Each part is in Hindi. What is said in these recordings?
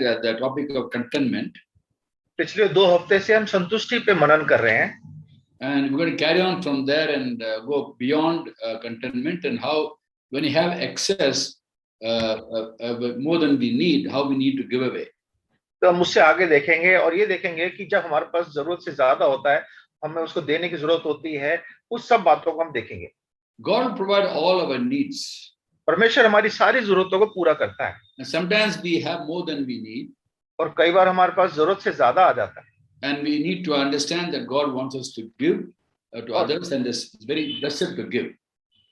the topic of contentment. पिछले 2 हफ्ते से हम संतुष्टि पे मनन कर रहे हैं, And we're going to carry on from there and go beyond contentment, and how when you have excess more than we need, how we need to give away. तो हम उससे आगे देखेंगे और ये देखेंगे कि जब हमारे पास जरूरत से ज्यादा होता है, हमें उसको देने की जरूरत होती है, उस सब बातों को हम देखेंगे. God will provide all our needs. परमेश्वर हमारी सारी जरूरतों को पूरा करता है. And sometimes we have more than we need. और कई बार हमारे पास जरूरत से ज्यादा आ जाता है. And we need to understand that God wants us to give to others, and it's very blessed to give.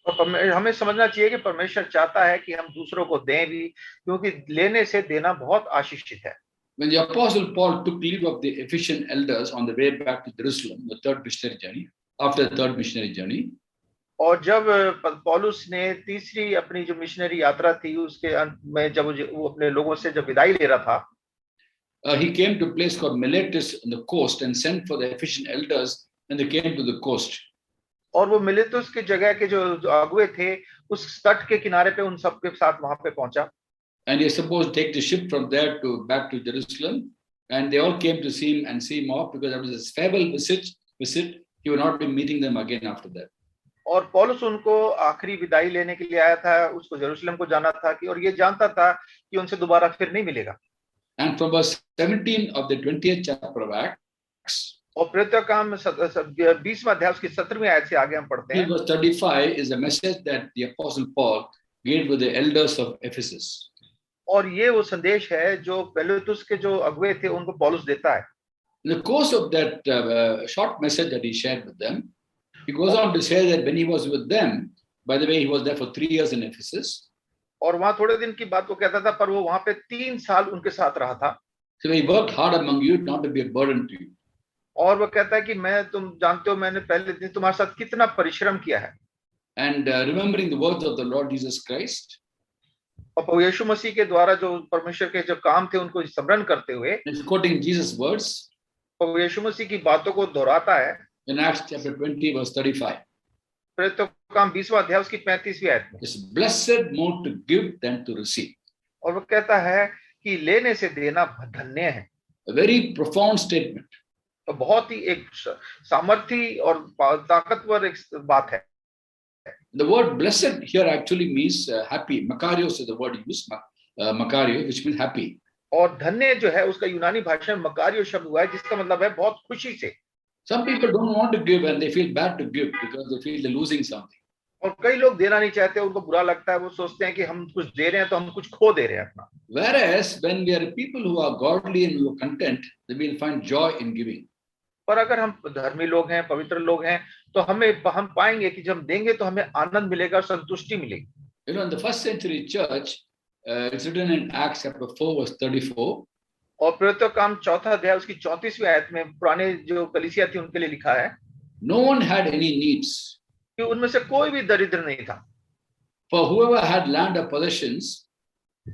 और हमें समझना चाहिए कि परमेश्वर चाहता है कि हम दूसरों को दें भी, क्योंकि लेने से देना बहुत आशीषित है. When the Apostle Paul took leave of the Ephesian elders on the way back to Jerusalem, the third missionary journey, after the third missionary journey, और जब पौलुस ने तीसरी अपनी जो मिशनरी यात्रा थी उसके अंत में जब वो अपने लोगों से जब विदाई ले रहा था, he came to a place called Miletus on the coast and sent for the Ephesian elders, and they came to the coast. और वो मिलेतुस की जगह के जो अगुवे थे उस तट के किनारे पे उन सब के साथ वहां पे पहुंचा. And he supposed to take the ship from there to back to Jerusalem, and they all came to see him and see him off, because that was his farewell visit. He would not be meeting them again after that. और पौलुस उनको आखिरी विदाई लेने के लिए आया था, उसको यरूशलेम को जाना था कि, और ये जानता था कि उनसे दोबारा फिर नहीं मिलेगा. And from verse 17 of the 20th chapter of Acts, और प्रेरितों का काम 20वां अध्याय उसकी 17वीं आयत से आगे हम पढ़ते हैं. verse 35 is a message that the Apostle Paul gave to the elders of Ephesus. और ये वो संदेश है जो मिलेतुस के जो अगुवे थे उनको पौलुस देता है. In the course of that short message that he shared with them, he goes on to say that when he was with them, by the way, he was there for 3 years in Ephesus. और वहां थोड़े दिन की बात को कहता था, पर वो वहां पे 3 साल उनके साथ रहा था. So he worked hard among you, not to be a burden to you. और वो कहता है कि मैं, तुम जानते हो मैंने पहले दिन तुम्हारे साथ कितना परिश्रम किया है. And remembering the words of the Lord Jesus Christ, और यीशु मसीह के द्वारा जो परमेश्वर के जो काम थे उनको स्मरण करते हुए, he's quoting Jesus' words, और यीशु मसीह की बातों को दोहराता है in Acts chapter 20 verse 35. प्रेरितों का काम 20वां अध्याय उसकी 35वीं आयत में. It's blessed more to give than to receive. और वो कहता है कि लेने से देना धन्य है. A very profound statement. तो बहुत ही एक सामर्थी और ताकतवर एक बात है. The word blessed here actually means happy. Makarios is the word used, makario, which means happy. और धन्य जो है उसका यूनानी भाषा में मकारियो शब्द हुआ है, जिसका मतलब है बहुत खुशी से. Some people don't want to give and they feel bad to give because they feel they're losing something. और कई लोग देना नहीं चाहते, उनको बुरा लगता है, वो सोचते हैं कि हम कुछ दे रहे हैं तो हम कुछ खो दे रहे हैं अपना. Whereas when we are people who are godly and who are content, then we'll find joy in giving. पर अगर हम धर्मी लोग हैं, पवित्र लोग हैं, तो हम पाएंगे कि जब हम देंगे तो हमें आनंद मिलेगा, संतुष्टि मिलेगी. You know, in the first century church, it's written in Acts chapter 4 verse 34. और प्रेरितों का काम 4था अध्याय उसकी 34वीं आयत में पुराने जो कलीसिया थी उनके लिए लिखा है. No one had any needs. कि उनमें से कोई भी दरिद्र नहीं था. For whoever had land or possessions,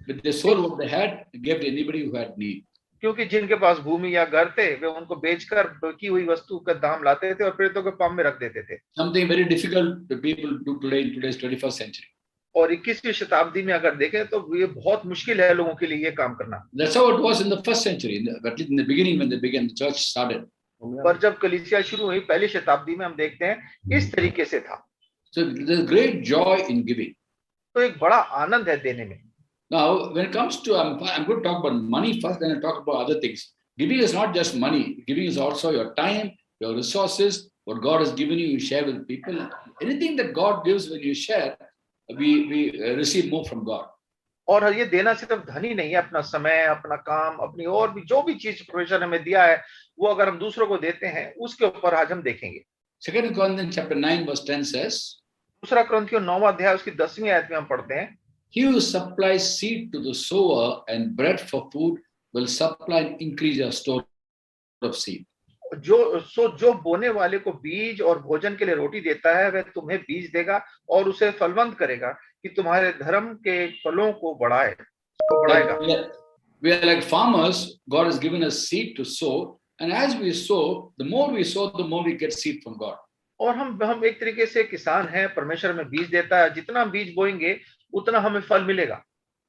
with they sold what they had, gave to anybody who had need. क्योंकि जिनके पास भूमि या घर थे वे उनको बेचकर की हुई वस्तु का दाम लाते थे और प्रेरितों के पाम में रख देते थे. Something very difficult to people do today in today's 21st century. और 21वीं शताब्दी में अगर देखें तो ये बहुत मुश्किल है लोगों के लिए ये काम करना. That's how it was in the first century, at least in the beginning when the church started. पर जब कलीसिया शुरू हुई पहली शताब्दी में हम देखते हैं इस तरीके से था. So there's great joy in giving. तो एक बड़ा आनंद है देने में. Now, when it comes to, I'm going to talk about money first, then I'll talk about other things. Giving is not just money. Giving is also your time, your resources, what God has given you, you share with people. Anything that God gives when you share, we receive more from God. और ये देना सिर्फ धन ही नहीं है, अपना समय, अपना काम, अपनी और भी जो भी चीज परमेश्वर ने हमें दिया है, वो अगर हम दूसरों को देते हैं, उसके ऊपर आज हम देखेंगे. 2 Corinthians chapter 9 verse 10 says, दूसरा कुरिन्थियों 9वां अध्याय उसकी 10वीं आयत में हम पढ़ते हैं, He who supplies seed to the sower and bread for food will supply and increase your store of seed. जो बोने वाले को बीज और भोजन के लिए रोटी देता है, वह तुम्हें बीज देगा और उसे फलवंत करेगा कि तुम्हारे धर्म के फलों को बढ़ाएगा. We are like farmers. God has given us seed to sow, and as we sow, the more we sow, the more we get seed from God. और हम एक तरीके से किसान हैं, परमेश्वर हमें बीज देता है, जितना हम बीज बोएंगे उतना हमें फल मिलेगा.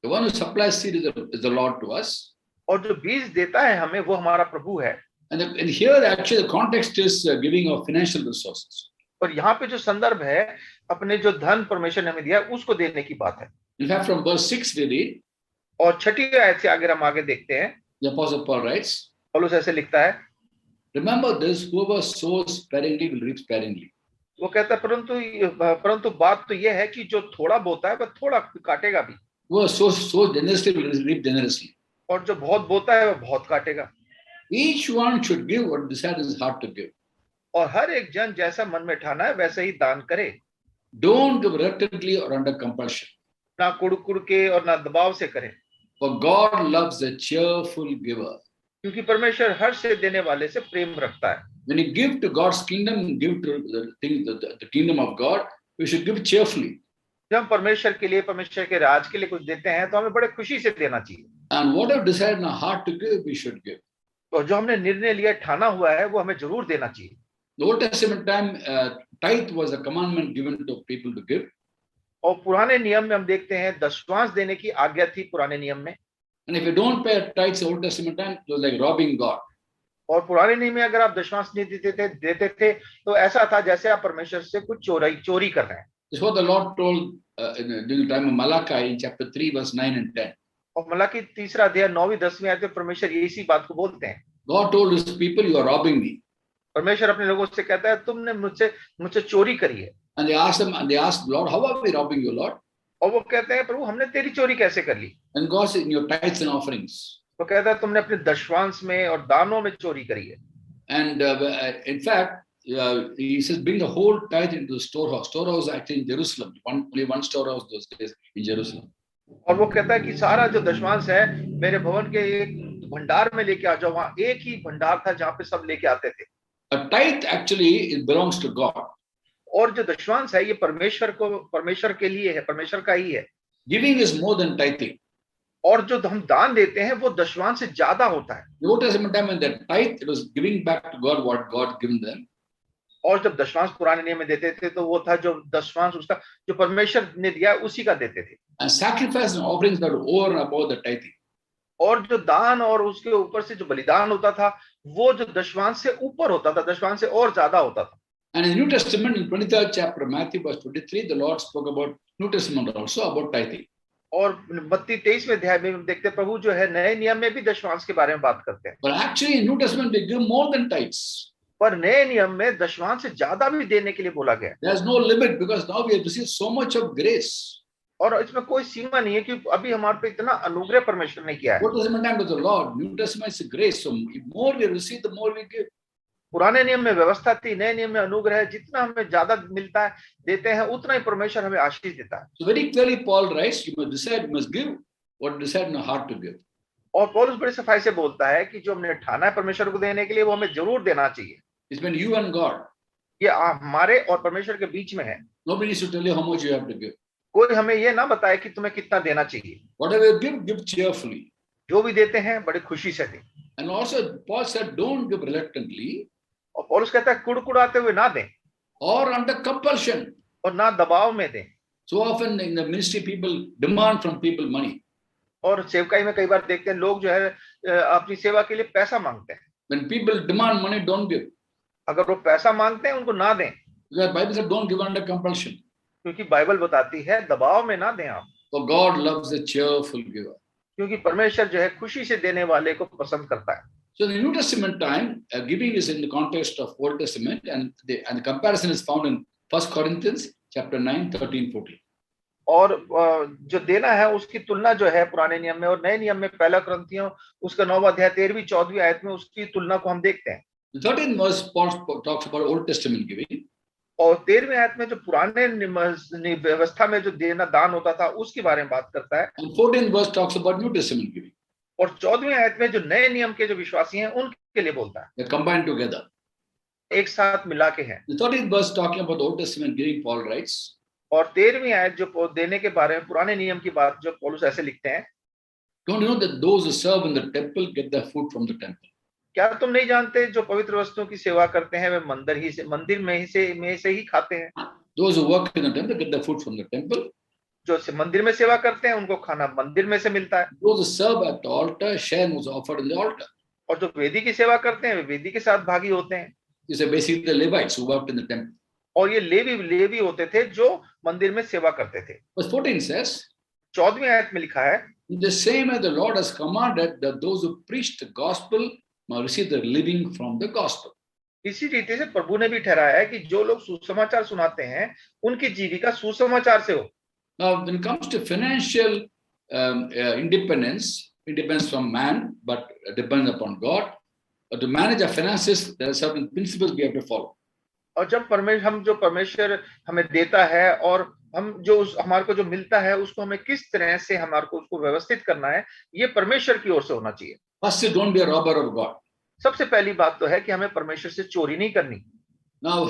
The one who supplies seed is the Lord to us. और जो बीज देता है हमें वो हमारा प्रभु है। And here actually the context is giving of financial resources. और यहाँ पे जो संदर्भ है अपने जो धन परमेश्वर ने हमें दिया है उसको देने की बात है। In fact, from verse 6 we read, और 6 आयत से अगर हम आगे देखते हैं, the Apostle Paul writes, पौलुस ऐसे लिखता है, remember this, whoever sows sparingly will reap sparingly. वो कहता है परंतु बात तो ये है कि जो थोड़ा बोता है वह थोड़ा काटेगा भी, Whoever sows generously will reap generously. और जो बहुत बोता है वह बहुत काटेगा। Each one should give what decides his heart to give. और हर एक जन जैसा मन में ठाना है वैसे ही दान करे, Don't give reluctantly or under compulsion. ना कुड़ के और ना दबाव से करे, For God loves a cheerful giver. क्योंकि परमेश्वर हर से देने वाले से प्रेम रखता है। When you give to God's kingdom, give to the kingdom of God, we should give cheerfully. जब हम परमेश्वर के लिए, परमेश्वर के राज के लिए कुछ देते हैं तो हमें बड़े खुशी से देना चाहिए। And whatever decided in our heart to give, we should give. और जो हमने निर्णय लिया, ठाना हुआ है, वो हमें जरूर देना चाहिए। The Old Testament time, tithe was a commandment given to people to give. और पुराने नियम में हम देखते हैं दशमांश देने की आज्ञा थी पुराने नियम में। And if you don't pay tithes in the Old Testament time, it was like robbing God. और पुराने नियम में अगर आप दशमांश नहीं देते थे तो ऐसा था जैसे आप परमेश्वर से कुछ चोरी कर रहे हैं। This is what the Lord told during the time of Malachi in chapter 3, verse 9 and 10. और मलाकी 3 अध्याय 9वीं 10वीं आयत में परमेश्वर इसी बात को बोलते हैं। God told his people, you are robbing me. परमेश्वर अपने लोगों से कहता है तुमने मुझसे चोरी करी है। And they asked Lord, how are we robbing you, Lord? और वो कहते हैं प्रभु हमने तेरी चोरी कैसे कर ली? And God said, in your tithes and offerings. वो कहता है तुमने अपने दशमांश में और दानों में चोरी करी है। And in fact, he says, bring the whole tithe into the storehouse. Storehouse actually in Jerusalem. Only one storehouse those days in Jerusalem. और वो कहता है कि सारा जो दशमांश है मेरे भवन के एक भंडार में लेके आ जाओ। वहां एक ही भंडार था जहाँ पे सब लेके आते थे। A tithe actually it belongs to God. और जो दशमांश है ये परमेश्वर के लिए है, परमेश्वर का ही है। Giving is more than tithing. और जो हम दान देते हैं वो दशमांश से ज्यादा होता है। The Old Testament time when that tithe, it was giving back to God what God given them. और जब दशमांश पुराने नियम में देते थे तो वो था जो दशमांश उसका जो परमेश्वर ने दिया उसी का देते थे। And sacrifice and offerings were over and above the tithing. और जो दान और उसके ऊपर से जो बलिदान होता था वो जो दशमांश से ऊपर होता था, दशमांश से और ज्यादा होता था। And in the New Testament, in 23rd chapter of Matthew, verse 23, the Lord spoke about New Testament also about tithing. और मत्ती 23वें अध्याय में हम देखते हैं प्रभु जो है नए नियम में भी दशमांश के बारे में बात करते हैं। But actually, in New Testament, we give more than tithes. पर नए नियम में दशमांश से ज्यादा भी देने के लिए बोला गया है। There's no limit because now we have received so much of grace. और इसमें कोई सीमा नहीं है कि अभी हमारे पे इतना अनुग्रह परमेश्वर ने किया है। Old Testament time was the Lord. New Testament is grace. So the more we receive, the more we give. पुराने नियम में व्यवस्था थी, नए नियम में अनुग्रह है। जितना हमें ज्यादा मिलता है, देते हैं, उतना ही परमेश्वर हमें आशीष देता है। So very clearly, Paul writes, you must decide, you must give what decide in your heart to give. और पौलुस बड़ी सफाई से बोलता है कि जो हमने ठाना है परमेश्वर को देने के लिए वो हमें जरूर देना चाहिए। It's when you and God. ये हमारे और परमेश्वर के बीच में है। Nobody needs to tell you how much you have to give. कोई हमें ये ना बताए कि तुम्हें कितना देना चाहिए। Whatever you give cheerfully. जो भी देते हैं बड़े खुशी से दें। And also, Paul said, don't give reluctantly. और पौलुस कहता है कुड़कुड़ाते हुए ना दें। Or under compulsion. और ना दबाव में दें। So often in the ministry, people demand from people money. और सेवकाई में कई बार देखते हैं लोग जो है अपनी सेवा के लिए पैसा मांगते हैं। When people demand money, don't give. अगर वो पैसा मांगते हैं उनको ना दें। Because Bible said, don't give under compulsion. क्योंकि बाइबल बताती है दबाव में ना दें आप। For God loves a cheerful giver. क्योंकि परमेश्वर जो है खुशी से देने वाले को पसंद करता है। So in the New Testament time, giving is in the context of Old Testament, and the comparison is found in 1 Corinthians chapter 9, 13, 14. और जो देना है उसकी तुलना जो है पुराने नियम में और नए नियम में पहला कुरिन्थियों उसका 9वां अध्याय 13वीं 14वीं आयत में उसकी तुलना को हम देखते हैं। The 13th verse Paul talks about Old Testament giving. और 13वीं आयत में जो पुराने व्यवस्था में जो देना दान होता था उसके बारे में बात करता है। And 14th verse talks about New Testament giving. और 14वीं आयत में जो नए नियम के जो विश्वासी हैं उनके लिए बोलता है। They're combined together. एक साथ मिला के हैं। The 13th verse talking about the Old Testament giving, Paul writes. और 13वीं आयत जो देने के बारे में पुराने नियम की बात जो पौलुस ऐसे लिखते हैं। Don't you know that those who serve in the temple get their food from the temple? क्या तुम नहीं जानते जो पवित्र वस्तुओं की सेवा करते हैं वे मंदिर में से ही खाते हैं। Those who work in the temple get their food from the temple. जो मंदिर में सेवा करते हैं उनको खाना मंदिर में से मिलता है, Those who serve at the altar, share was offered in the altar. और जो वेदी की सेवा करते हैं वे वेदी के साथ भागी होते हैं। These are basically the Levites who worked in the temple. और ये लेवी होते थे जो मंदिर में सेवा करते थे। Verse 14 says, 14वीं आयत में लिखा है, in the same way the Lord has commanded that those who preach the gospel may receive their living from the gospel. इसी रीति से प्रभु ने भी ठहराया है कि जो लोग सुसमाचार सुनाते हैं उनकी जीविका सुसमाचार से हो। Now, when it comes to financial independence from man, but depends upon God, to manage our finances, there are certain principles we have to follow. और जब परमेश्वर हमें देता है और हम जो हमारे को जो मिलता है उसको हमें किस तरह से हमारे को उसको व्यवस्थित करना है, ये परमेश्वर की ओर से होना चाहिए। First, don't be a robber of God. सबसे पहली बात तो है कि हमें परमेश्वर से चोरी नहीं करनी। Now,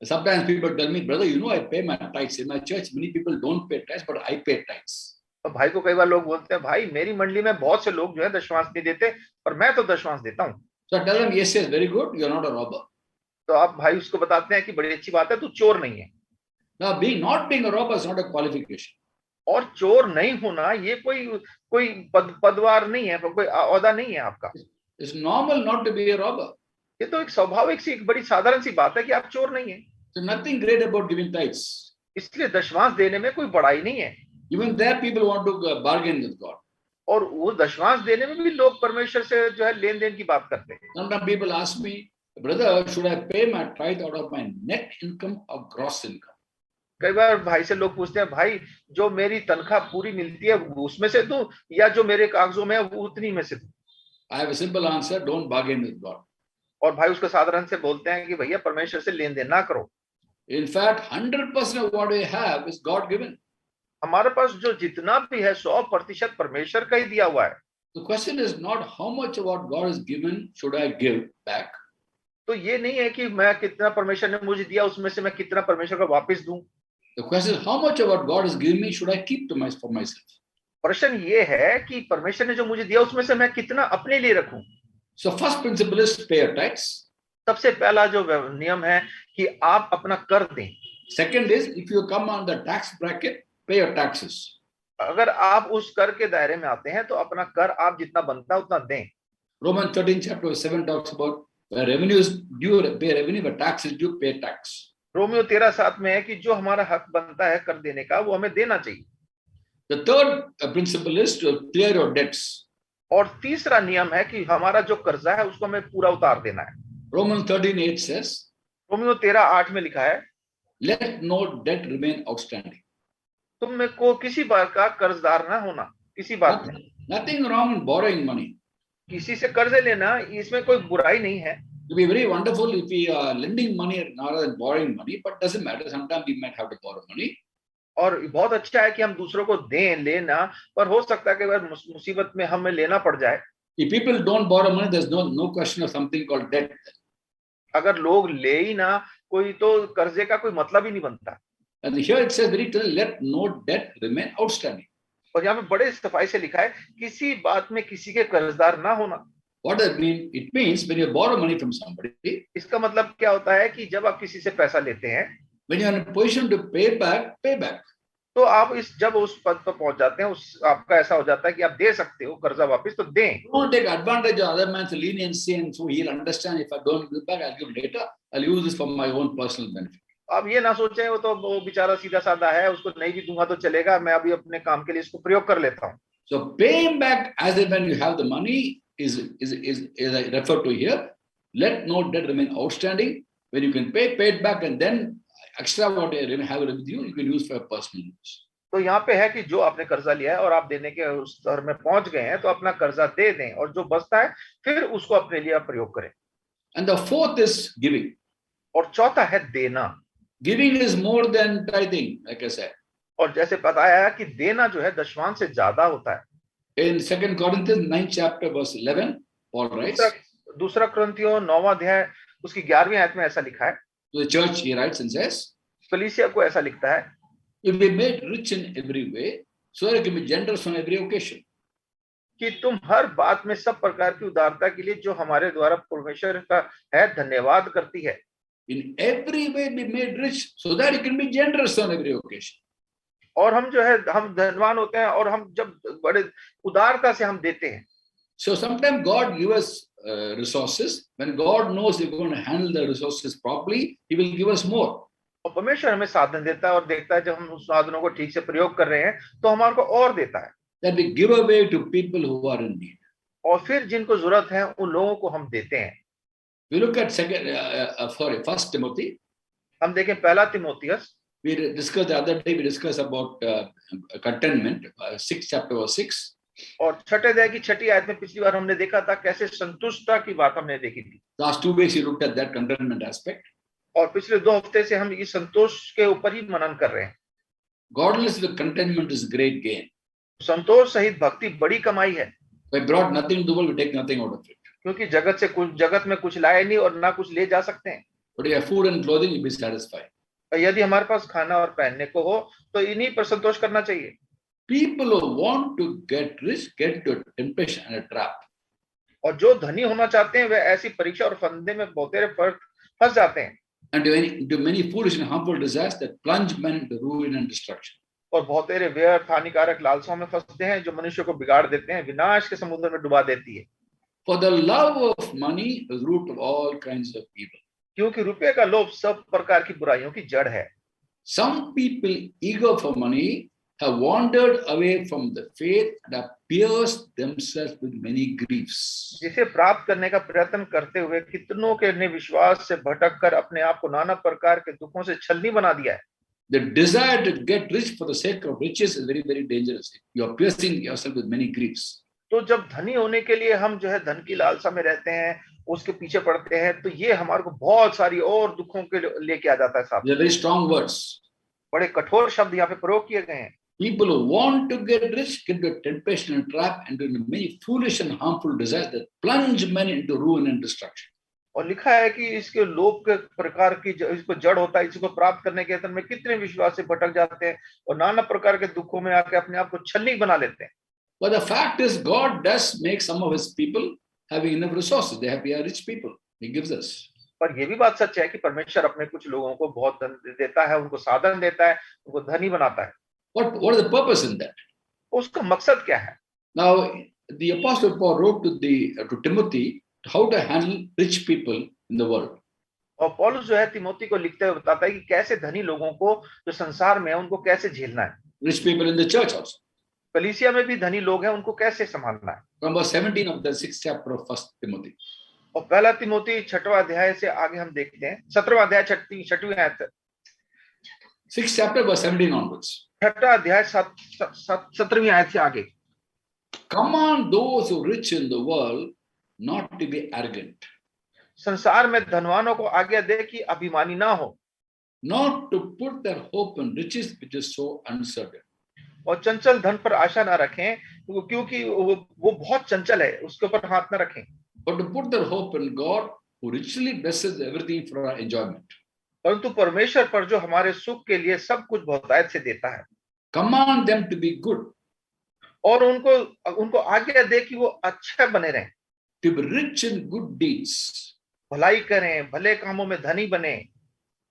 sometimes people tell me, brother, you know, I pay my tithes in my church. Many people don't pay tithes, but I pay tithes. और भाई को कई बार लोग बोलते हैं, भाई मेरी मंडली में बहुत से लोग जो है दशमांश नहीं देते, पर मैं तो दशमांश देता हूँ। So I tell them, yes, very good. You are not a robber. तो आप भाई उसको बताते हैं कि बड़ी अच्छी बात है, तू चोर नहीं है। Now, not being a robber is not a qualification. और चोर नहीं होना ये कोई पदवार नहीं है, कोई औहदा नहीं है आपका। It's normal not to be a robber. ये तो एक स्वाभाविक सी एक बड़ी साधारण सी बात है कि आप चोर नहीं है। So nothing great about giving tithes. इसलिए दशमांश देने में कोई बड़ाई नहीं है। Even there people want to bargain with God. और वो दशमांश देने में भी लोग परमेश्वर से जो है लेन देन की बात करते हैं। Sometimes people ask me, brother, should I pay my tithe out of my net income or gross income? कई बार भाई से लोग पूछते हैं, भाई जो मेरी तनख्वाह पूरी मिलती है उसमें से दूं या जो मेरे कागजों में है वो उतनी में से दूं? I have a simple answer, don't bargain with God. और भाई उसको साधारण से बोलते हैं कि भैया परमेश्वर से लेन देन ना करो। In fact, 100% of what we have is God given. हमारे पास जो जितना भी है 100% परमेश्वर का ही दिया हुआ है। The question is not how much of what God has given should I give back. तो ये नहीं है कि मैं कितना परमेश्वर ने मुझे दिया उसमें से मैं कितना परमेश्वर को वापस दूं। The question is how much of what God has given me should I keep for myself. प्रश्न ये है कि परमेश्वर ने जो मुझे दिया उसमें से मैं कितना अपने लिए रखूं। So first principle is pay your tax. सबसे पहला जो नियम है कि आप अपना कर दें। Second is if you come on the tax bracket, pay your taxes. अगर आप उस कर के दायरे में आते हैं तो अपना कर आप जितना बनता है उतना दें। Romans 13 chapter 7 talks about where revenue is due, pay revenue, but tax is due, pay tax. Romeo 13:7 में है कि जो हमारा हक बनता है कर देने का वो हमें देना चाहिए। The third principle is to clear your debts. और तीसरा नियम है कि हमारा जो कर्जा है उसको हमें पूरा उतार देना है। Romans 13:8 says, रोमियो 13:8 में लिखा है, let no debt remain outstanding. तुम में को किसी बात का कर्जदार ना होना, किसी बात में। Nothing wrong in borrowing money. किसी से कर्ज लेना इसमें कोई बुराई नहीं है। It would be very wonderful if we are lending money rather than borrowing money, but doesn't matter. Sometimes we might have to borrow money. और बहुत अच्छा है कि हम दूसरों को दें लेना, पर हो सकता है कि अगर मुसीबत में हमें लेना पड़ जाए। If people don't borrow money, there's no question of something called debt. अगर लोग ले ही ना कोई तो कर्जे का कोई मतलब ही नहीं बनता। And here it says very clearly, let no debt remain outstanding. और यहाँ पे बड़े सफाई से लिखा है किसी बात में किसी के कर्जदार ना होना। What does it mean? It means when you borrow money from somebody, इसका मतलब क्या होता है कि जब आप किसी से पैसा लेते हैं, when you are in a position to pay back. तो आप जब उस पद पर पहुंच जाते हैं, उस आपका ऐसा हो जाता है कि आप दे सकते हो कर्जा वापस, तो दें। Don't take advantage of other man's leniency and so he'll understand if I don't give back, I'll give later. I'll use this for my own personal benefit. आप ये ना सोचें वो बेचारा सीधा साधा है, उसको नहीं भी दूंगा तो चलेगा, मैं अभी अपने काम के लिए इसको प्रयोग कर लेता हूँ। So pay him back as if when you have the money is referred to here. Let no debt remain outstanding. When you can pay it back, and then extra what you have with you can use for your personal use. तो यहाँ पे है कि जो आपने कर्जा लिया है और आप देने के उस स्तर में पहुंच गए हैं तो अपना कर्जा दे दें और जो बचता है फिर उसको अपने लिए प्रयोग करें। And the fourth is giving. और चौथा है देना। Giving is more than tithing, like I said. और जैसे बताया है कि देना जो है दशमांश से ज्यादा होता है। In 2 Corinthians 9th chapter verse 11, Paul writes. दूसरा कुरिन्थियों 9वां अध्याय उसकी 11वीं आयत में ऐसा लिखा है। To the church he writes and says, कलीसिया को ऐसा लिखता है, if we made rich in every way, so that it can be generous on every occasion. कि तुम हर बात में सब प्रकार की उदारता के लिए जो हमारे द्वारा परमेश्वर का है धन्यवाद करती है। In every way be made rich, so that it can be generous on every occasion. और हम जो है हम धनवान होते हैं और हम जब बड़े उदारता से हम देते हैं। So sometimes God gives us resources. When God knows we're going to handle the resources properly, He will give us more. और परमेश्वर हमें साधन देता है और देखता है जब हम उस साधनों को ठीक से प्रयोग कर रहे हैं तो हमारे को और देता है। That we give away to people who are in need. और फिर जिनको जरूरत है उन लोगों को हम देते हैं। We look at First Timothy. हम देखें पहला तीमुथियुस। We discussed the other day. We discussed about contentment. 6th chapter verse 6. और छठे अध्याय की छठी आयत में पिछली बार हमने देखा था कैसे संतुष्टता की बात हमने देखी थी। Last 2 weeks we looked at that contentment aspect. और पिछले 2 हफ्ते से हम इस संतोष के ऊपर ही मनन कर रहे हैं। Godliness with contentment is great gain. संतोष सहित भक्ति बड़ी कमाई है। We brought nothing to the world, we take nothing out of it. क्योंकि जगत में कुछ लाए नहीं और ना कुछ ले जा सकते हैं। But if you have food and clothing, you'll be satisfied. यदि हमारे पास खाना और पहनने को हो तो इन्हीं पर संतोष करना चाहिए। People who want to get rich get into a temptation and a trap. और जो धनी होना चाहते हैं वे ऐसी परीक्षा और फंदे में बहुतेरे फंस जाते हैं। And into many foolish and harmful desires that plunge men into ruin and destruction. और बहुतेरे व्यर्थ हानिकारक लालसाओं में फंसते हैं जो मनुष्य को बिगाड़ देते हैं, विनाश के समुद्र में डुबा देती है। For the love of money is the root of all kinds of evil. क्योंकि रुपये का लोभ सब प्रकार की बुराइयों की जड़ है। Some people eager for money have wandered away from the faith and have pierced themselves with many griefs. जिसे प्राप्त करने का प्रयत्न करते हुए कितनों के ने विश्वास से भटककर अपने आप को नाना प्रकार के दुखों से छलनी बना दिया है। The desire to get rich for the sake of riches is very, very dangerous. You are piercing yourself with many griefs. तो जब धनी होने के लिए हम जो है धन की लालसा में रहते हैं, उसके पीछे पड़ते हैं, तो ये हमारे को बहुत सारी और दुखों के लेके आ जाता है साहब। They are very strong words. बड़े कठोर शब्द यहाँ पे प्रयोग किए गए हैं। People who want to get rich get into a temptation and trap and into many foolish and harmful desires that plunge men into ruin and destruction. और लिखा है कि इसके लोभ के प्रकार की इसको जड़ होता है, इसको प्राप्त करने के यत्न में कितने विश्वास से भटक जाते हैं और नाना प्रकार के दुखों में आके अपने आप को छलनी बना लेते हैं। But the fact is, God does make some of His people having enough resources. They are rich people. He gives us. पर ये भी बात सच है कि परमेश्वर अपने कुछ लोगों को बहुत धन देता है, उनको साधन देता है, उनको धनी बनाता है। What is the purpose in that? उसका मकसद क्या है? Now, the Apostle Paul wrote to Timothy how to handle rich people in the world. और पौलुस जो है तिमोथी को लिखते हुए बताता है कि कैसे धनी लोगों को जो संसार में है उनको कैसे झेलना है। Rich people in the church also. कलीसिया में भी धनी लोग हैं, उनको कैसे संभालना है। From verse 17 of the 6th chapter of First Timothy. और पहला तिमोथी 6वां अध्याय से आगे हम देखते हैं, 17वां अध्याय 6वीं आयत। 6th chapter verse 17 onwards. 6वां अध्याय 17वीं आयत से आगे। Command those who are rich in the world not to be arrogant. संसार में धनवानों को आज्ञा दे कि अभिमानी ना हो। Not to put their hope in riches which is so uncertain. और चंचल धन पर आशा ना रखें क्योंकि वो बहुत चंचल है, उसके ऊपर हाथ ना रखें। But to put their hope in God who richly blesses everything for our enjoyment. परंतु परमेश्वर पर जो हमारे सुख के लिए सब कुछ बहुतायत से देता है। Command them to be good. और उनको आज्ञा दे कि वो अच्छा बने रहें। To be rich in good deeds. भलाई करें, भले कामों में धनी बने।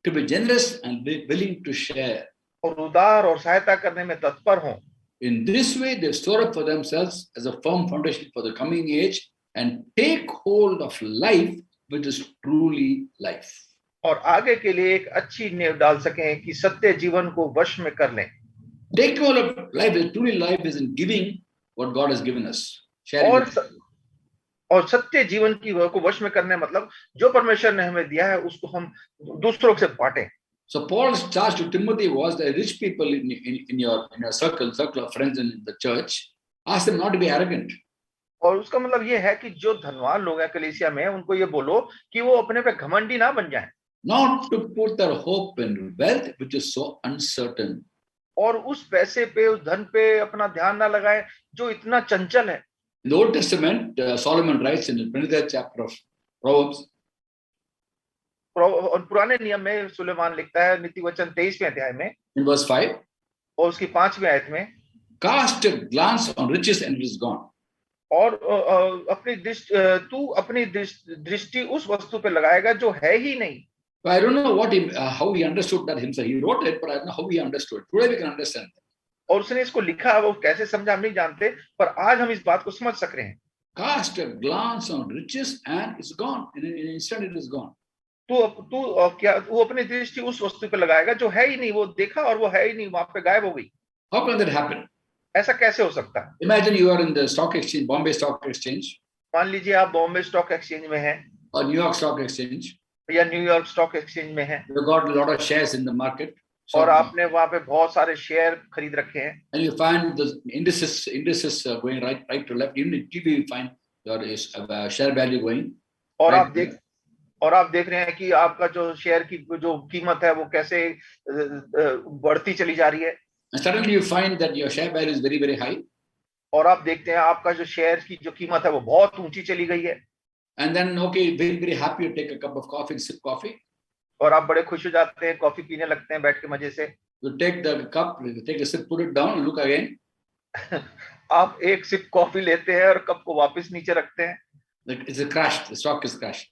To be generous and be willing to share. और उदार और सहायता करने में तत्पर हों। In this way they store up for themselves as a firm foundation for the coming age and take hold of life which is truly life. और आगे के लिए एक अच्छी नींव डाल सकें कि सत्य जीवन को वश में कर लें। Take hold of life is truly life is in giving what God has given us. Sharing और सत्य जीवन की को वश में करने मतलब जो परमेश्वर ने हमें दिया है उसको हम दूसरों से बांटें। So Paul's charge to Timothy was that rich people in your circle of friends in the church, ask them not to be arrogant. और उसका मतलब ये है कि जो धनवान लोग हैं कलीसिया में, उनको ये बोलो कि वो अपने पे घमंडी ना बन जाएं। Not to put their hope in wealth which is so uncertain. और उस पैसे पे, उस धन पे अपना ध्यान ना लगाएं जो इतना चंचल है। In the Old Testament, Solomon writes in the 23rd chapter of Proverbs. और पुराने नियम में सुलेमान लिखता है नीति वचन 23वें अध्याय में, in verse 5, और उसकी 5वीं आयत में, cast a glance on riches and it is gone. और तू अपनी दृष्टि उस वस्तु पे लगाएगा जो है ही नहीं। I don't know how he understood that himself. He wrote it, but I don't know how he understood. Today we can understand that. और उसने इसको लिखा, वो कैसे समझा हम नहीं जानते, पर आज हम इस बात को समझ सक रहे हैं। Cast a glance on riches and it's gone. In an instant it is gone. क्या वो अपनी दृष्टि उस वस्तु पे लगाएगा जो है ही नहीं, वो देखा और वो है ही नहीं, वहां पे गायब हो गई। How can that happen? ऐसा कैसे हो सकता है? Imagine you are in the stock exchange, Bombay Stock Exchange, मान लीजिए आप बॉम्बे स्टॉक एक्सचेंज में हैं or New York Stock Exchange. या न्यूयॉर्क स्टॉक एक्सचेंज में हैं, You got a lot of shares in the market. और आपने वहां पे बहुत सारे शेयर खरीद रखे हैं, And you find the indices going right to left. Even in TV, you find your share value going. और Right. आप देख रहे हैं कि आपका जो शेयर की जो कीमत है वो कैसे बढ़ती चली जा रही है। And suddenly you find that your share value is very, very high. और आप देखते हैं आपका जो शेयर की जो कीमत है वो बहुत ऊंची चली गई है। And then, okay, very, very happy to take a cup of coffee and sip coffee. और आप बड़े खुश हो जाते हैं, कॉफी पीने लगते हैं बैठ के मजे से। You take the cup, you take a sip, put it down, look again. आप एक सिप कॉफी लेते हैं और कप को वापस नीचे रखते हैं। It's a crash. The stock is crashed.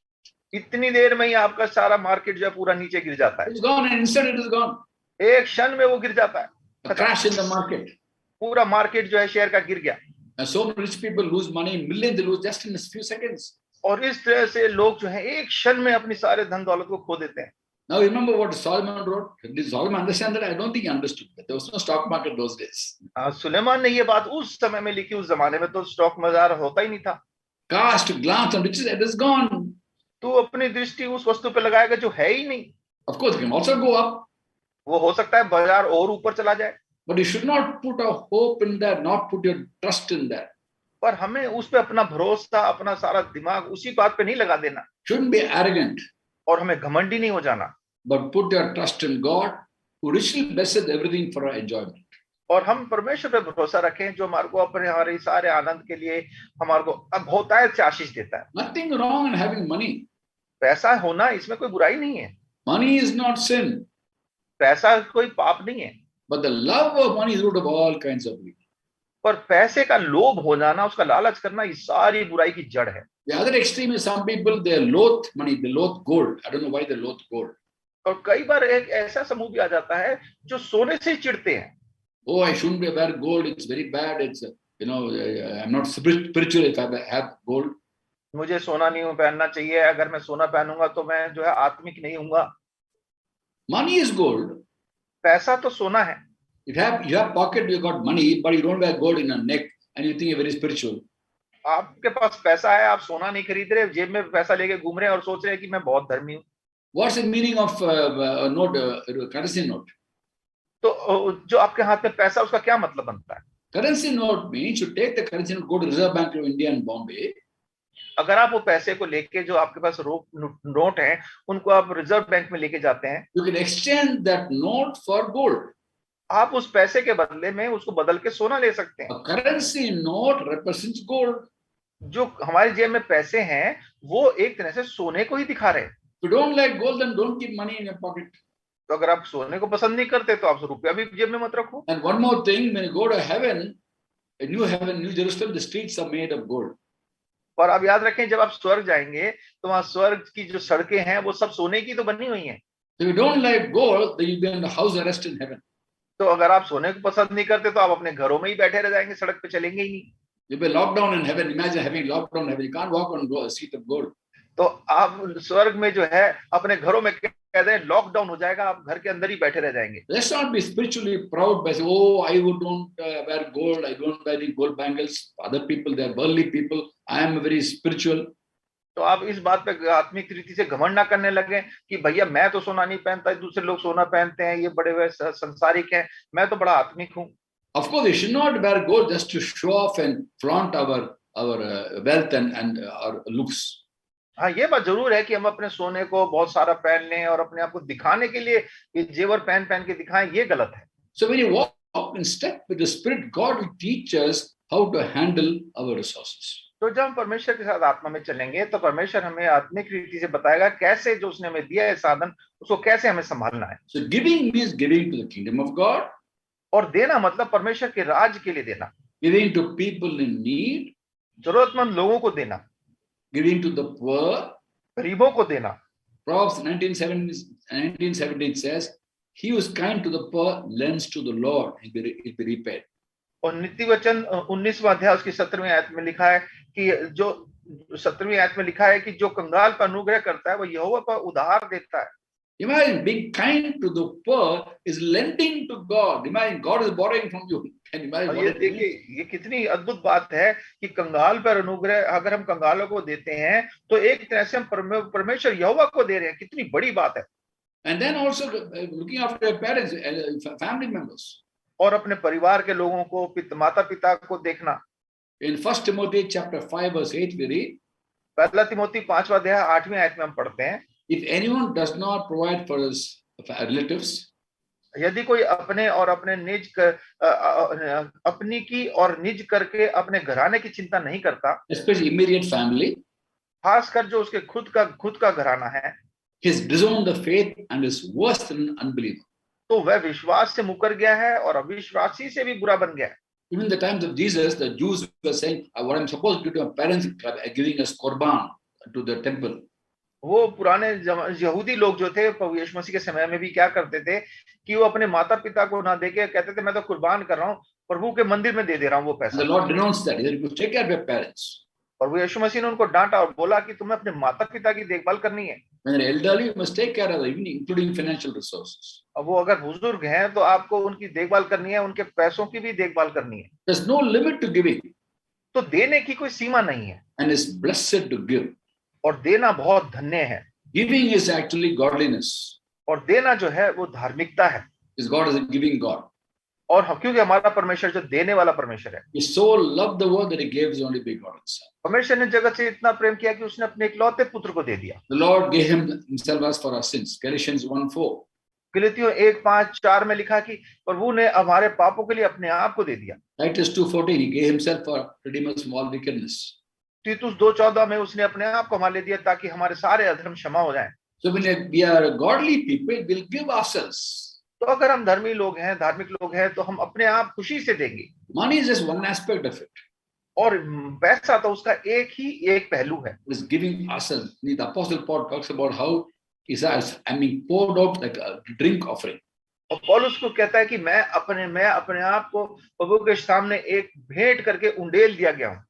इतनी देर में ही आपका सारा मार्केट जो है पूरा नीचे गिर जाता है। It's gone, and instant it is gone. एक क्षण में वो गिर जाता है। A crash in the market. पूरा मार्केट जो है शेयर का गिर गया। And so many rich people lose money, millions they lose just in a few seconds. और इस तरह से लोग जो है एक क्षण में अपनी सारे धन दौलत को खो देते हैं। Now remember what Solomon wrote. Did Solomon understand that? I don't think he understood that. There was no stock market those days. Suleman ने ये बात उस समय में लिखी, उस जमाने में तो स्टॉक बाजार होता ही नहीं था। Cast a glance on riches, it is gone. तू अपनी दृष्टि उस वस्तु पे लगाएगा जो है ही नहीं। Of course, it can also go up. वो हो सकता है बाजार और ऊपर चला जाए, But you should not put a hope in that, not put your trust in that. पर हमें उस पे अपना भरोसा, अपना सारा दिमाग उसी बात पे नहीं लगा देना, Shouldn't be arrogant, और हमें घमंडी नहीं हो जाना, but put your trust in God, who richly blesses everything for our enjoyment. और हम परमेश्वर पे भरोसा रखें जो हमारे को अपने हमारे सारे आनंद के लिए हमारे को अब बहुतायत से आशीष देता है। Nothing wrong in having money. पैसा होना इसमें कोई बुराई नहीं है, Money is not sin, पैसा कोई पाप नहीं है, but the love of money is root of all kinds of evil. पर पैसे का लोभ हो जाना, उसका लालच करना, ये सारी बुराई की जड़ है। The other extreme is some people, they loathe money, they loathe gold. I don't know why they loathe gold. और कई बार एक ऐसा समूह भी आ जाता है जो सोने से ही चिढ़ते हैं। Oh, I shouldn't wear gold. It's very bad. It's, I'm not spiritual if I have gold. मुझे सोना नहीं पहनना चाहिए, अगर मैं सोना पहनूंगा तो मैं जो है आत्मिक नहीं हूंगा। Money is gold. पैसा तो सोना है। If you have pocket, you got money, but you don't wear gold in your neck, and you think you're very spiritual. आपके पास पैसा है, आप सोना नहीं खरीद रहे, जेब में पैसा लेके घूम रहे हैं और सोच रहे हैं कि मैं बहुत धर्मी हूँ। What's the meaning of a note, currency note? तो जो आपके हाथ में पैसा, उसका क्या मतलब बनता है? Currency note means you take the currency note, go to Reserve Bank of India in Bombay. अगर आप वो पैसे को लेके जो आपके पास नोट हैं, उनको आप रिजर्व बैंक में लेके जाते हैं, You can exchange that note for gold. आप उस पैसे के बदले में उसको बदल के सोना ले सकते हैं। A currency note represents gold. जो हमारी जेब में पैसे हैं वो एक तरह से सोने को ही दिखा रहे हैं। If you don't like gold, then don't keep money in your pocket. तो अगर आप सोने को पसंद नहीं करते तो आप रुपया भी जेब में मत रखो। And one more thing, when you go to heaven, New Jerusalem, the streets are made of gold. और आप याद रखें, जब आप स्वर्ग जाएंगे तो वहां स्वर्ग की जो सड़कें हैं वो सब सोने की तो बनी हुई हैं। If you don't like gold, then you'll be under house arrest in heaven. तो अगर आप सोने को पसंद नहीं करते तो आप अपने घरों में ही बैठे रह जाएंगे, सड़क पे चलेंगे ही नहीं। You'll be locked down in heaven. Imagine having locked down in heaven. You can't walk on a seat of gold. तो आप स्वर्ग में जो है अपने घरों में कह दें लॉकडाउन हो जाएगा, आप घर के अंदर ही बैठे रह जाएंगे। Let's not be spiritually proud by saying, oh, I don't wear gold, I don't wear any gold bangles. Other people, they are worldly people. I am very spiritual. तो आप इस बात पे आत्मिक रीति से घमंड ना करने लगे कि भैया मैं तो सोना नहीं पहनता, दूसरे लोग सोना पहनते हैं, ये बड़े हुए संसारिक हैं, मैं तो बड़ा आत्मिक हूँ। Of course, we should not wear gold just to show off and flaunt our wealth and our looks. हाँ, ये बात जरूर है कि हम अपने सोने को बहुत सारा पहन लें और अपने आप को दिखाने के लिए ये जेवर पहन के दिखाएं, ये गलत है। So when you walk in step with the Spirit, God will teach us how to handle our resources. तो जब हम परमेश्वर के साथ आत्मा में चलेंगे तो परमेश्वर हमें आत्मिक रीति से बताएगा कैसे जो उसने हमें दिया है साधन, उसको कैसे हमें संभालना है। So giving means giving to the kingdom of God. और देना मतलब परमेश्वर के राज्य के लिए देना। Giving to people in need. जरूरतमंद लोगों को देना। Giving to the poor. गरीबों को देना। Proverbs 19:17 says, he who is kind to the poor lends to the Lord, it be repaid. और नीति वचन 19वां अध्याय उसकी 17वीं आयत में लिखा है कि जो 17वीं आयत में लिखा है कि जो कंगाल पर अनुग्रह करता है वो यहोवा पर उधार देता है. Imagine being kind to the poor is lending to God. Imagine God is borrowing from you. Can you imagine? ये देखिए ये कितनी अद्भुत बात है कि कंगाल पर अनुग्रह अगर हम कंगालों को देते हैं तो एक तरह से हम परमेश्वर यहोवा को दे रहे हैं. कितनी बड़ी बात है. And then also looking after your parents, family members. और अपने परिवार के लोगों को माता पिता को देखना. In 1 Timothy chapter 5 verse 8 we read, पहला तिमोथी 5वां अध्याय 8वीं आयत में हम पढ़ते हैं, if anyone does not provide for his relatives, यदि कोई अपने और अपने निज अपनी की और निज करके अपने घराने की चिंता नहीं करता, especially immediate family, खासकर जो उसके खुद का घराना है, he's disowned the faith and is worse than an unbeliever. तो वह विश्वास से मुकर गया है और अविश्वासी से भी बुरा बन गया है. Even the times of Jesus, the Jews were saying, what I'm supposed to do to my parents, giving us korban to the temple. वो पुराने यहूदी लोग जो थे प्रभु यीशु मसीह के समय में भी क्या करते थे कि वो अपने माता पिता को ना देके कहते थे मैं तो कुर्बान कर रहा हूँ, प्रभु के मंदिर में दे रहा हूँ वो पैसा. The Lord denounced that. He said, you take care of your parents. और वो यीशु मसीह ने उनको डांटा और बोला कि तुम्हें अपने माता पिता की देखभाल करनी है. When they're elderly, you must take care of them, including financial resources. अब वो अगर बुजुर्ग हैं तो आपको उनकी देखभाल करनी है, उनके पैसों की भी देखभाल करनी है. There's no limit to giving. तो देने की कोई सीमा नहीं है. And it's blessed to give. और देना बहुत धन्य है. Giving is actually godliness. और देना जो है वो धार्मिकता है. Because God is a giving God. और क्योंकि हमारा परमेश्वर जो देने वाला परमेश्वर है. He so loved the world that he gave his only begotten son. परमेश्वर ने जगत से इतना प्रेम किया कि उसने अपने इकलौते पुत्र को दे दिया. The Lord gave himself as for our sins. Galatians 1:4. गलातियों 1:5-4 में लिखा कि प्रभु ने हमारे पापों के लिए अपने आप को दे दिया. Titus 2:14. He gave himself for redeem us from all wickedness. तीतुस 2:14 में उसने अपने आप को हमारे लिए दिया ताकि हमारे सारे अधर्म क्षमा हो जाएं. So when we are godly people, we'll give ourselves. तो अगर हम धर्मी लोग हैं, धार्मिक लोग हैं, तो हम अपने आप खुशी से देंगे. Money is just one aspect of it. और पैसा तो उसका एक पहलू है. It is giving ourselves. The Apostle Paul talks about how he says, I'm being poured out like a drink offering. और पौलुस को कहता है कि मैं अपने आप को प्रभु के सामने एक भेंट करके उंडेल दिया गया हूँ.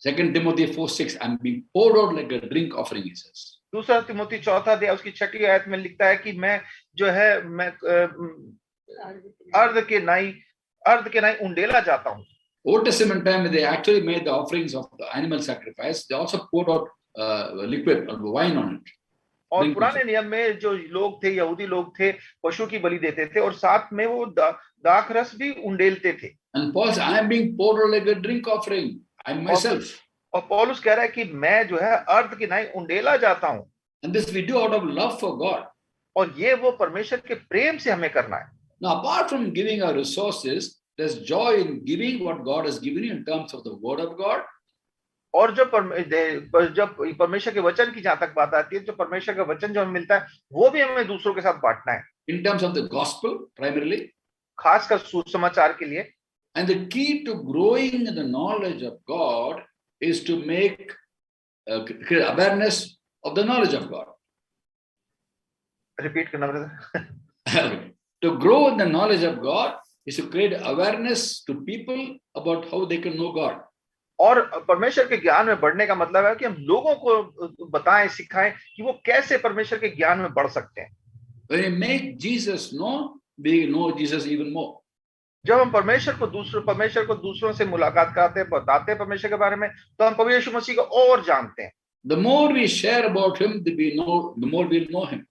2 Timothy 4:6, I'm being poured out like a drink offering, he says. दूसरा तिमोथी 4 अध्याय उसकी 6वीं आयत में लिखता है कि मैं जो है मैं अर्ध के नाई उंडेला जाता हूँ. Old Testament time, they actually made the offerings of the animal sacrifice. They also poured out liquid or wine on it. और पुराने नियम में जो लोग थे, यहूदी लोग थे, पशु की बलि देते थे और साथ में वो दाख रस भी उंडेलते थे. And Paul says, I am being poured out like a drink offering. I myself. और पौलुस कह रहा है कि मैं जो है अर्ध की नाई उंडेला जाता हूँ. And this we do out of love for God. और ये वो परमेश्वर के प्रेम से हमें करना है. Now, apart from giving our resources, there's joy in giving what God has given you in terms of the word of God. और जब परमेश्वर के वचन की जहां तक बात आती है, जो परमेश्वर का वचन जो हमें मिलता है वो भी हमें दूसरों के साथ बांटना है. In terms of the gospel, primarily. खासकर सुसमाचार के लिए. And the key to growing in the knowledge of God is to make awareness of the knowledge of God. Repeat करना brother. To grow in the knowledge of God is to create awareness to people about how they can know God. और परमेश्वर के ज्ञान में बढ़ने का मतलब है कि हम लोगों को बताएं, सिखाएं कि वो कैसे परमेश्वर के ज्ञान में बढ़ सकते हैं. When we make Jesus known, we know Jesus even more. जब हम परमेश्वर को दूसरों से मुलाकात कराते हैं, बताते हैं परमेश्वर के बारे में, तो हम प्रभु यीशु मसीह को और जानते हैं. The more we share about him, the more we'll know him.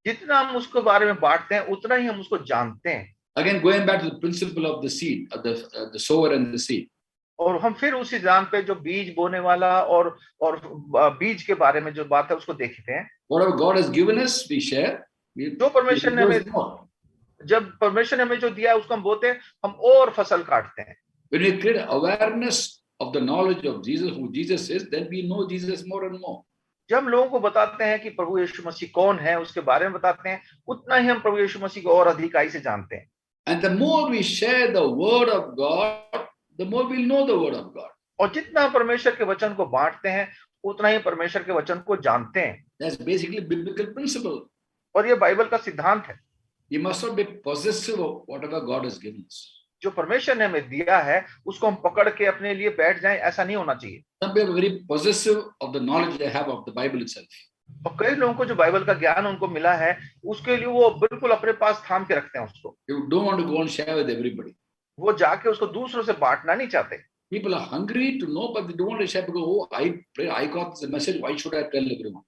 जितना हम उसके बारे में बांटते हैं, उतना ही हम उसको जानते हैं. Again, going back to the principle of the seed, of the sower and the seed. और हम फिर उसी जान पे जो बीज बोने वाला और बीज के बारे में जो बात है उसको देखते हैं. Whatever God has given us, we share. जो परमेश्वर ने हमें जब परमेश्वर ने हमें जो दिया है उसको हम बोते हैं, हम और फसल काटते हैं. When we create awareness of the knowledge of Jesus, who Jesus is, then we know Jesus more and more. जब हम लोगों को बताते हैं कि प्रभु यीशु मसीह कौन है, उसके बारे में बताते हैं, उतना ही हम प्रभु यीशु मसीह को और अधिकाई से जानते हैं. And the more we share the word of God, the more we'll know the word of God. और जितना हम परमेश्वर के वचन को बांटते हैं, उतना ही परमेश्वर के वचन को जानते हैं. That's basically biblical principle. और ये बाइबल का सिद्धांत है. You must not be possessive of whatever God has given us. जो परमेश्वर ने हमें दिया है उसको हम पकड़ के अपने लिए बैठ जाएं, ऐसा नहीं होना चाहिए। Some people are very possessive of the knowledge they have of the Bible itself. और कई लोगों को जो बाइबल का ज्ञान उनको मिला है उसके लिए वो बिल्कुल अपने पास थाम के रखते हैं उसको। You don't want to go and share with everybody. वो जाके उसको दूसरों से बांटना नहीं चाहते। People are hungry to know, but they don't want to share because, oh, I got this message. Why should I tell everyone?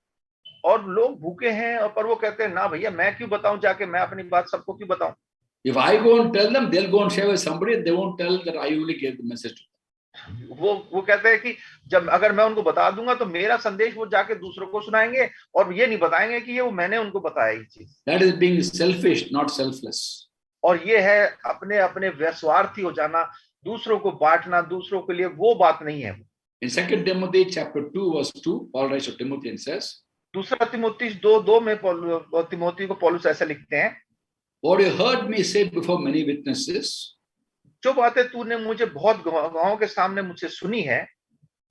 और लोग भूखे हैं और पर वो कहते हैं ना भैया मैं क्यों बताऊं, जाके मैं अपनी बात सबको क्यों बताऊं। If I go and tell them, they'll go and share with somebody, and they won't tell that I only gave the message to them. वो कहते हैं कि जब अगर मैं उनको बता दूंगा तो मेरा संदेश वो जाके दूसरों को सुनाएंगे और ये नहीं बताएंगे कि ये वो मैंने उनको बताया ये चीज। That is being selfish, not selfless. और ये है अपने अपने स्वार्थी हो जाना, दूसरों को बांटना, दूसरों के लिए, वो बात नहीं है। In 2 Timothy chapter 2 verse 2, Paul writes to Timothy and says, दूसरा तिमोथी 2:2 में तिमोथी को पौलुस ऐसा लिखते हैं, what you heard me say before many witnesses, जो बातें तूने मुझे बहुत गवाहों के सामने मुझसे सुनी है,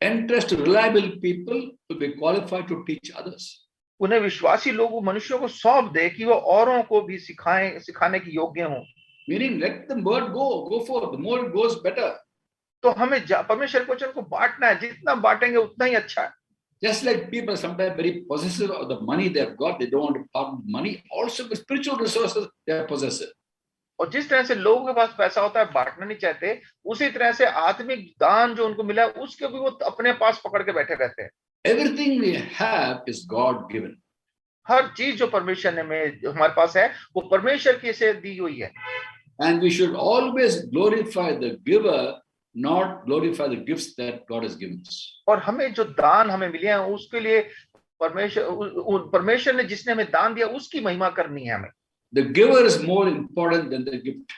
entrust to reliable people to be qualified to teach others. उन्हें विश्वासी लोगों मनुष्यों को सौंप दे कि वो औरों को भी सिखाने के योग्य हों। Meaning, let the word go forth. The more it goes, better. तो हमें परमेश्वर के वचन को बांटना है, जितना बांटेंगे उतना ही अच्छा है। Just like people are sometimes very possessive of the money they have got, they don't want to part with money. Also, with spiritual resources, they are possessive. और जिस तरह से लोगों के पास पैसा होता है बांटना नहीं चाहते, उसी तरह से आत्मिक दान जो उनको मिला है उसके भी वो अपने पास पकड़ के बैठे रहते हैं। Everything we have is God given. हर चीज जो परमेश्वर ने हमारे पास है वो परमेश्वर की से दी हुई है। And we should always glorify the giver, not glorify the gifts that God has given us. और हमें जो दान हमें मिले हैं उसके लिए परमेश्वर ने जिसने हमें दान दिया उसकी महिमा करनी है हमें। The giver is more important than the gift.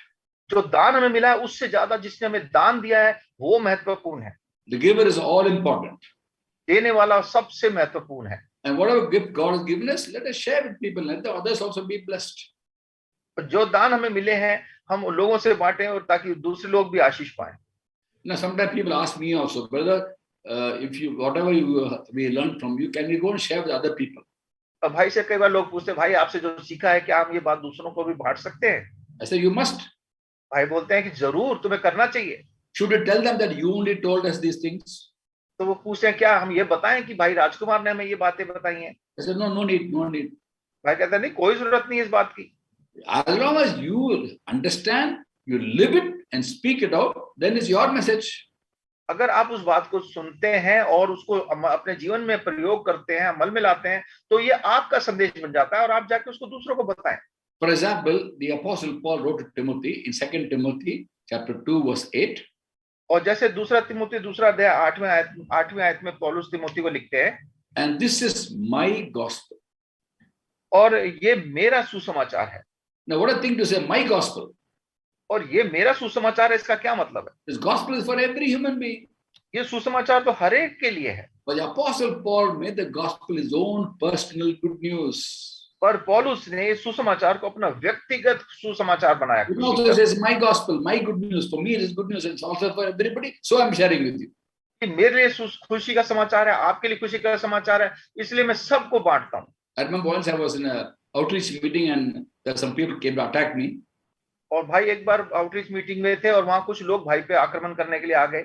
जो दान हमें मिला है उससे ज्यादा जिसने हमें दान दिया है वो महत्वपूर्ण है। The giver is all important. देने वाला सबसे महत्वपूर्ण है। And whatever gift God has given us, let us share with people. Let the others also be blessed. जो दान हमें मिले हैं हम लोगों से बांटें और ताकि दूसरे लोग भी आशीष पाएं। Now, sometimes people ask me also, brother, if you whatever we learned from you, can we go and share with other people? भाई से कई बार लोग पूछते हैं, भाई आपसे जो सीखा है क्या हम ये बात दूसरों को भी बांट सकते हैं? I say you must. भाई बोलते हैं कि जरूर, तुम्हें करना चाहिए। Should we tell them that you only told us these things? तो वो पूछते हैं क्या हम ये बताएं कि भाई राजकुमार ने हमें ये बातें बताई हैं? I said no need. भाई कहता नहीं, कोई जरूरत नहीं है इस बात की। As long as you understand, you live it and speak it out, then it's your message. अगर आप उस बात को सुनते हैं और उसको अपने जीवन में प्रयोग करते हैं, अमल में लाते हैं, तो ये आपका संदेश बन जाता है और आप जाके उसको दूसरों को बताएं। For example, the Apostle Paul wrote to Timothy in 2 Timothy chapter 2 verse 8. और जैसे दूसरा तिमोथी दूसरा अध्याय 8वें आयत में पौलुस तिमोथी को लिखते हैं, And this is my gospel. और ये मेरा सुसमाचार है। Now, what a thing to say, my gospel. और ये मेरा सुसमाचार है, इसका क्या मतलब है? This gospel is for every human being. ये सुसमाचार तो हर एक के लिए है। But the Apostle Paul made the gospel his own personal good news. पर पौलुस ने सुसमाचार को अपना व्यक्तिगत सुसमाचार बनाया। He also says, my gospel, my good news. For me, it is good news. It's also for everybody. So I'm sharing with you. मेरे लिए खुशी का समाचार है, आपके लिए खुशी का समाचार है, इसलिए मैं सबको बांटता हूँ। I remember once I was in a outreach meeting and there some people came to attack me. और भाई एक बार आउटरीच मीटिंग में थे और वहां कुछ लोग भाई पे आक्रमण करने के लिए आ गए।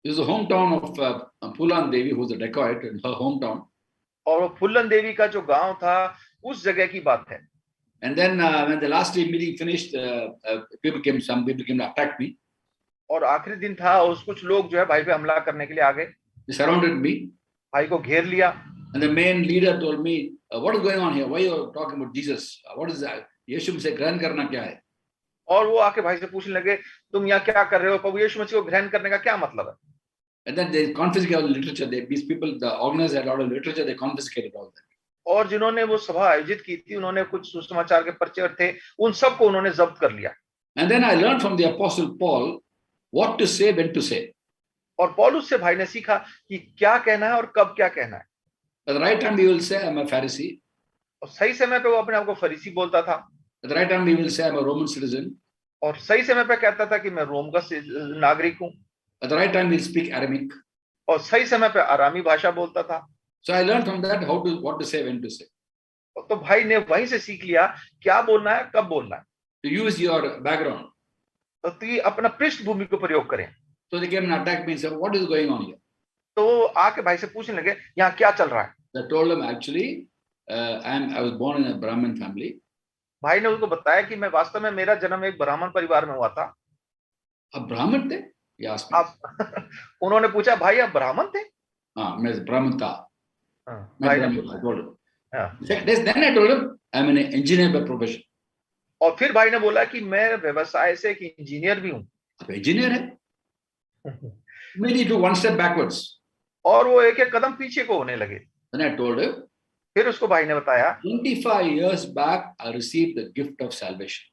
This is the hometown of Phulan Devi, who was a dacoit in her hometown. और वो फुल्लन देवी का जो गांव था उस जगह की बात है। And then when the last day meeting finished, some people came to attack me. और आखिरी दिन था और कुछ लोग जो है भाई पे हमला करने के लिए आ गए। They surrounded me. भाई को घेर लिया। And the main leader told me, what is going on here? Why are you talking about Jesus? What is that? यीशु मसीह ग्रहण करना क्या है? और वो आके भाई से पूछने लगे, तुम यहाँ क्या कर रहे हो? प्रभु यीशु मसीह को ग्रहण करने का क्या मतलब है? And then they confiscated literature. These people, the organizers had a lot of literature. They confiscated all that. और जिन्होंने वो सभा आयोजित की थी, उन्होंने कुछ सुसमाचार के पर्चे थे, उन सबको उन्होंने जब्त कर लिया। And then I learned from the Apostle Paul what to say, when to say. और पौलुस से भाई ने सीखा कि क्या कहना है और कब क्या कहना है। At the right time, he will say, I'm a Pharisee. और सही समय पे वो अपने आप को फरीसी बोलता था। At the right time, he will say, I'm a Roman citizen. और सही समय पे कहता था कि मैं रोम का नागरिक हूँ। At the right time, he'll speak Aramaic. और सही समय पे आरामी भाषा बोलता था। So I learned from that what to say, when to say. तो भाई ने वहीं से सीख लिया क्या बोलना है, कब बोलना है। to use your background. तो ये अपना पृष्ठभूमि को प्रयोग करें। So they came and attacked me and said, "What is going on here?" तो वो आके भाई से पूछने लगे यहाँ क्या चल रहा है। I told them, actually, I was born in a Brahmin family. भाई ने उसको बताया कि मैं वास्तव में, मेरा जन्म एक ब्राह्मण परिवार में हुआ था। अब ब्राह्मण थे? He asked me. आप उन्होंने पूछा भाई आप ब्राह्मण थे? हाँ, मैं ब्राह्मण था। मैं भाई ने ब्राह्मण पूछा। था, told him. हाँ। Then I told him, I'm an engineer by profession. और फिर भाई ने बोला कि मैं व्यवसाय से एक इंजीनियर भी हूँ। अब इंजीनियर है? Maybe took one step backwards. और वो एक एक कदम पीछे को होने लगे। Then I told him, फिर उसको भाई ने बताया 25 years back, I received the gift of salvation.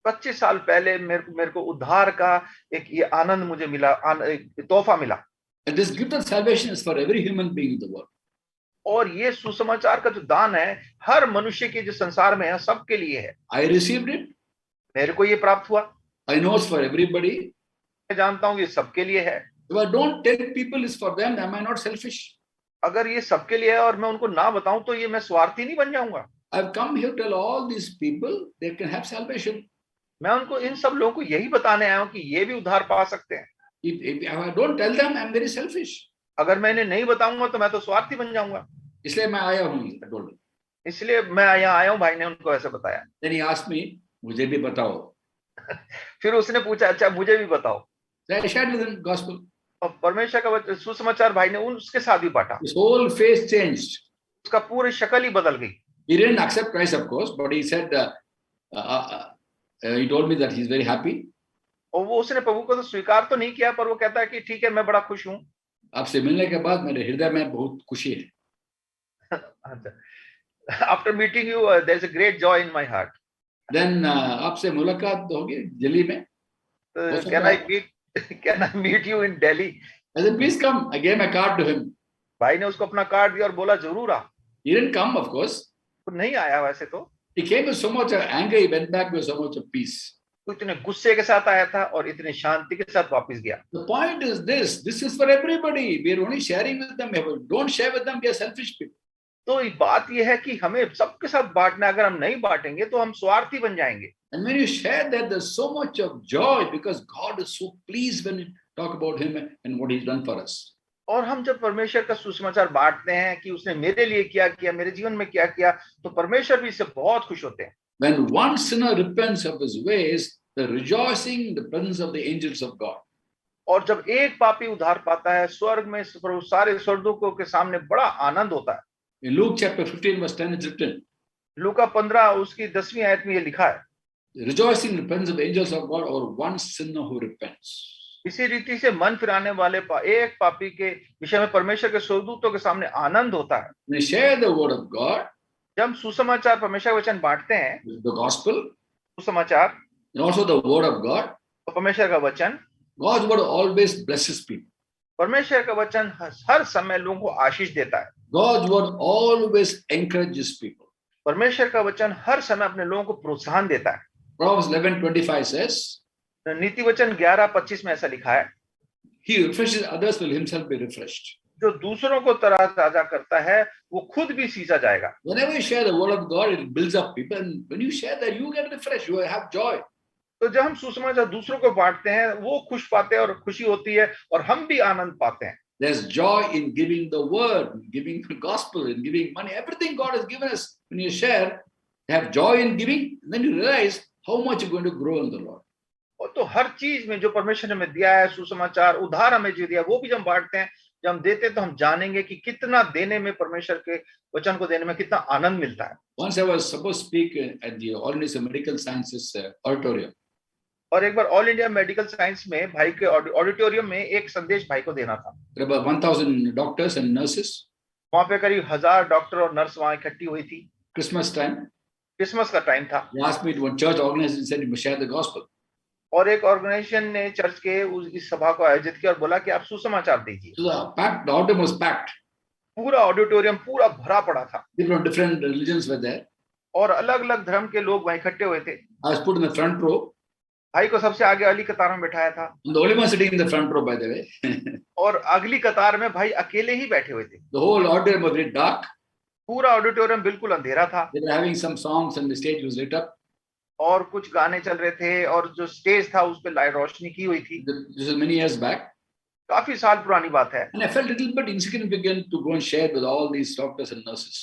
25 साल पहले मेरे को उद्धार का एक ये आनंद मुझे मिला, एक तोहफा मिला। And this gift of salvation is for every human being in the world. और ये सुसमाचार का जो दान है हर मनुष्य के जो संसार में है सबके लिए है। I received it. मेरे को ये प्राप्त हुआ। I know it's for everybody. मैं जानता हूँ ये सबके लिए है। If I don't tell people it's for them, am I not selfish? अगर ये सबके लिए है और मैं उनको ना बताऊं तो ये मैं स्वार्थी नहीं बन जाऊंगा। I've come here to tell all these people they can have salvation. मैं उनको, इन सब लोगों को यही बताने आया हूँ कि ये भी उद्धार पा सकते हैं। If I don't tell them, I'm very selfish. अगर मैं इन्हें नहीं बताऊंगा तो मैं तो स्वार्थी बन जाऊंगा। इसलिए मैं आया हूँ, I told him. इसलिए मैं यहाँ आया हूँ। भाई ने उनको ऐसे बताया। Then he asked me, मुझे भी बताओ। फिर उसने पूछा अच्छा मुझे भी बताओ। So I shared with him gospel. और परमेश्वर का सुसमाचार भाई ने उसके साथ भी बांटा। His whole face changed. उसका पूरी शक्ल ही बदल गई। He didn't accept Christ, of course, but he said, he told me that he's very happy. और वो उसने प्रभु को तो स्वीकार तो नहीं किया, पर वो कहता है कि ठीक है मैं बड़ा खुश हूँ। आपसे मिलने के बाद मेरे हृदय में बहुत खुशी है। After meeting you, there's a great joy in my heart. Then आपसे मुलाकात होगी दिल्ली में? Can I meet you in Delhi? I said, please come. I gave my card to him. भाई ने उसको अपना कार्ड दिया और बोला जरूर आ। He didn't come, of course. वो नहीं आया वैसे तो। He came with so much anger. He went back with so much of peace. वो इतने गुस्से के साथ आया था और इतने शांति के साथ वापस गया। The point is this: this is for everybody. We are only sharing with them. If we don't share with them, we are selfish people. तो बात यह है कि हमें सबके साथ बांटना। अगर हम नहीं बांटेंगे तो हम स्वार्थी बन जाएंगे। And when you share that, there's so much of joy because God is so pleased when you talk about Him and what He's done for us. और हम जब परमेश्वर का सुसमाचार बांटते हैं कि उसने मेरे लिए क्या किया, मेरे जीवन में क्या किया, तो परमेश्वर भी इससे बहुत खुश होते हैं। When one sinner repents of his ways, the rejoicing in the presence of the angels of God. और जब एक पापी उद्धार पाता है, स्वर्ग में सारे स्वर्गदूतों के सामने बड़ा आनंद होता है। In Luke chapter 15 verse 10 it's written. लूका 15 उसकी 10वीं आयत में ये लिखा है। Rejoicing in the presence of the angels of God over one sinner who repents. इसी रीति से मन फिराने वाले एक पापी के विषय में परमेश्वर के स्वर्गदूतों के सामने आनंद होता है। When we share the word of God, जब हम सुसमाचार परमेश्वर का वचन बांटते हैं, the gospel, सुसमाचार and also the word of God, और परमेश्वर का वचन, God's word always blesses people. परमेश्वर का वचन हर समय लोगों को आशीष देता है। God's word always encourages people. परमेश्वर का वचन हर समय अपने लोगों को प्रोत्साहन देता है। Proverbs 11:25 says, नीति वचन 11:25 में ऐसा लिखा है, He refreshes others, will himself be refreshed. जो दूसरों को तरोताजा करता है वो खुद भी सींचा जाएगा। Whenever you share the word of God, it builds up people, and when you share that, you get refreshed, you have joy. तो जब हम सुसमाचार दूसरों को बांटते हैं, वो खुश पाते हैं और खुशी होती है और हम भी आनंद पाते हैं। There's joy in giving the word, giving the gospel, in giving money. Everything God has given us, when you share, you have joy in giving, then you realize how much you're going to grow in the Lord. और तो हर चीज में जो परमेश्वर ने हमें दिया है, सुसमाचार उद्धार हमें जो दिया, वो भी जब हम बांटते हैं, जब हम देते हैं, तो हम जानेंगे कि कितना देने में, परमेश्वर के वचन को देने में कितना आनंद मिलता है। Once I was supposed to speak at the All India Medical Sciences auditorium. और एक बार ऑल इंडिया मेडिकल साइंस में भाई के ऑडिटोरियम में एक संदेश भाई को देना था। There were 1,000 doctors and nurses. वहां पे करीब 1000 डॉक्टर और नर्स वहां इकट्ठी हुई थी। Christmas time. क्रिसमस का टाइम था। They asked me to one church organization and said, "You must share the gospel." और एक ऑर्गेनाइजेशन ने चर्च के इस सभा को आयोजित किया और बोला कि आप सुसमाचार दीजिए। So the auditorium was packed. पूरा ऑडिटोरियम पूरा भरा पड़ा था। People of different religions were there. और अलग-अलग धर्म के लोग वहां इकट्ठे हुए थे। I was put in the front row. भाई को सबसे आगे अगली कतार में बैठाया था। I'm the only one sitting in the front row, by the way. और अगली कतार में भाई अकेले ही बैठे हुए थे। The whole auditorium was very dark. पूरा ऑडिटोरियम बिल्कुल अंधेरा था They were having some songs and the stage was lit up. और कुछ गाने चल रहे थे और जो स्टेज था उस पे लाइट रोशनी की हुई थी। This is many years back. काफी साल पुरानी बात है। And I felt a little bit insignificant to go and share with all these doctors and nurses.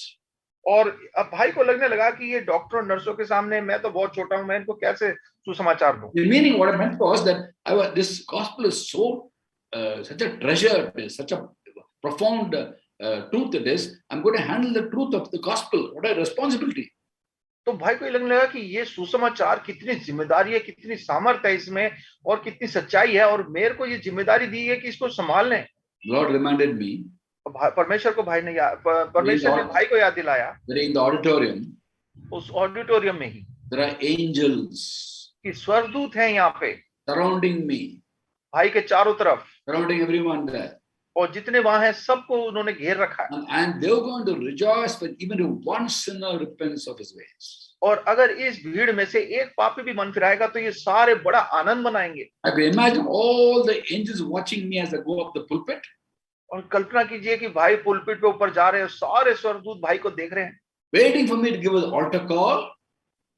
और अब भाई को लगने लगा कि ये डॉक्टर और नर्सों के सामने मैं तो बहुत छोटा हूं, मैं इनको कैसे सुसमाचार दूं। The meaning, what I meant was that this gospel is so such a treasure, such a profound truth it is. I'm going to handle the truth of the gospel. What a responsibility! तो भाई को ये लगने लगा कि ये सुसमाचार कितनी जिम्मेदारी है, कितनी सामर्थ्य है इसमें और कितनी सच्चाई है, और मेरे को ये जिम्मेदारी दी है कि इसको संभालने। Lord reminded me. परमेश्वर को परमेश्वर ने भाई को याद दिलाया In the auditorium, उस ऑडिटोरियम में ही there are angels कि स्वर्गदूत हैं यहाँ पे surrounding me, भाई के चारों तरफ, surrounding everyone there. और जितने वहां हैं सबको उन्होंने घेर रखा है। And they were going to rejoice when even if one sinner repents of his ways. और अगर इस भीड़ में से एक पापी भी मन फिराएगा तो ये सारे बड़ा आनंद मनाएंगे। I can imagine all the angels watching me as I go up the pulpit. और कल्पना कीजिए कि भाई पुलपिट पे ऊपर जा रहे हैं, सारे स्वर्गदूत भाई को देख रहे हैं, waiting for me to give an altar call.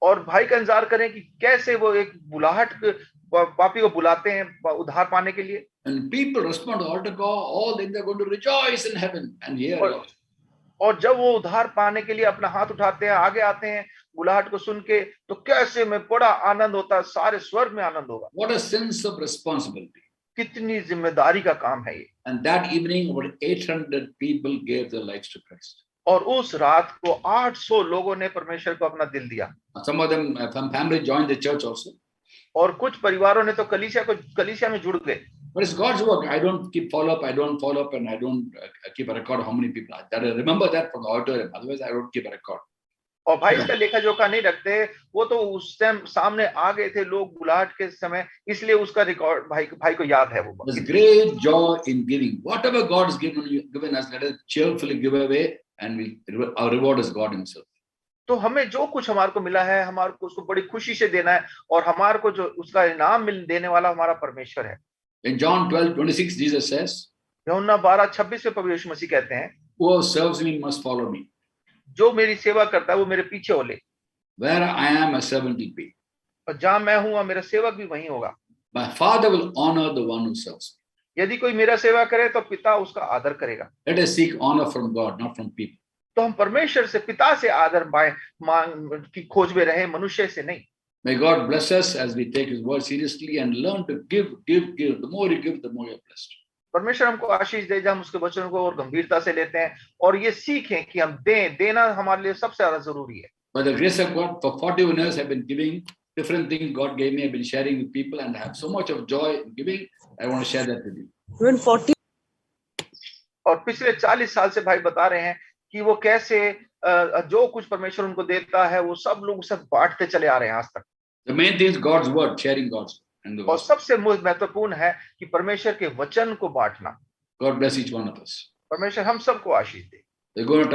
और भाई का इंतजार करें कि कैसे वो एक बुलाहट पापी को बुलाते हैं उद्धार पाने के लिए। And people respond to altar call, all then they're going to rejoice in heaven and hear God. और जब वो उद्धार पाने के लिए अपना हाथ उठाते हैं, आगे आते हैं बुलाहट को सुन के, तो कैसे में बड़ा आनंद होता है, सारे स्वर्ग में आनंद होगा। What a sense of responsibility. कितनी जिम्मेदारी का काम है ये। And that evening, about 800 people gave their lives to Christ. और उस रात को 800 लोगों ने परमेश्वर को अपना दिल दिया। Some of them from family joined the church also. और कुछ परिवारों ने तो कलीसिया में जुड़ गए। But it's God's work. I don't keep follow up, and I don't keep a record of how many people are. That I remember that from the auditorium. Otherwise, I don't keep a record. और भाई इसका लेखा जोखा नहीं रखते, वो तो उस टाइम सामने आ गए थे लोग बुलाहट के समय, इसलिए उसका रिकॉर्ड भाई को याद है वो। There's great joy in giving. Whatever God has given us, let us cheerfully give away, and our reward is God Himself. तो हमें जो कुछ हमारे को मिला है, हमारे को उसको बड़ी खुशी से देना है, और हमारे को जो उसका इनाम देने वाला हमारा परमेश्वर है। In John 12:26, Jesus says, यूहन्ना 12:26 में प्रभु यीशु मसीह कहते हैं, "Whoever serves me must follow me. जो मेरी सेवा करता है वो मेरे पीछे हो ले। Where I am, a servant will be. और जहाँ मैं हूँ मेरा सेवक भी वहीं होगा। My Father will honor the one who serves me." यदि कोई मेरा सेवा करे तो पिता उसका आदर करेगा। Let us seek honor from God, not from people. तो हम परमेश्वर से, पिता से आदर मांग की खोज में रहे, मनुष्य से नहीं। May God bless us as we take His word seriously and learn to give. The more you give, the more you're blessed. परमेश्वर हमको आशीष दे, जब हम उसके वचनों को और गंभीरता से लेते हैं और ये सीखें कि हम देना हमारे लिए सबसे ज्यादा जरूरी है। By the grace of God, for 41 years I've been giving different things God gave me. I've been sharing with people, and I have so much of joy in giving. I want to share that with you. Even 40 और पिछले 40 साल से भाई बता रहे हैं कि वो कैसे जो कुछ परमेश्वर उनको देता है वो सब लोग उसे बांटते चले आ रहे हैं आज तक। The main thing is God's word, sharing God's word and the और gospel. सबसे महत्वपूर्ण है कि परमेश्वर के वचन को बांटना। God bless each one of us. परमेश्वर हम सबको आशीष दे। We're going to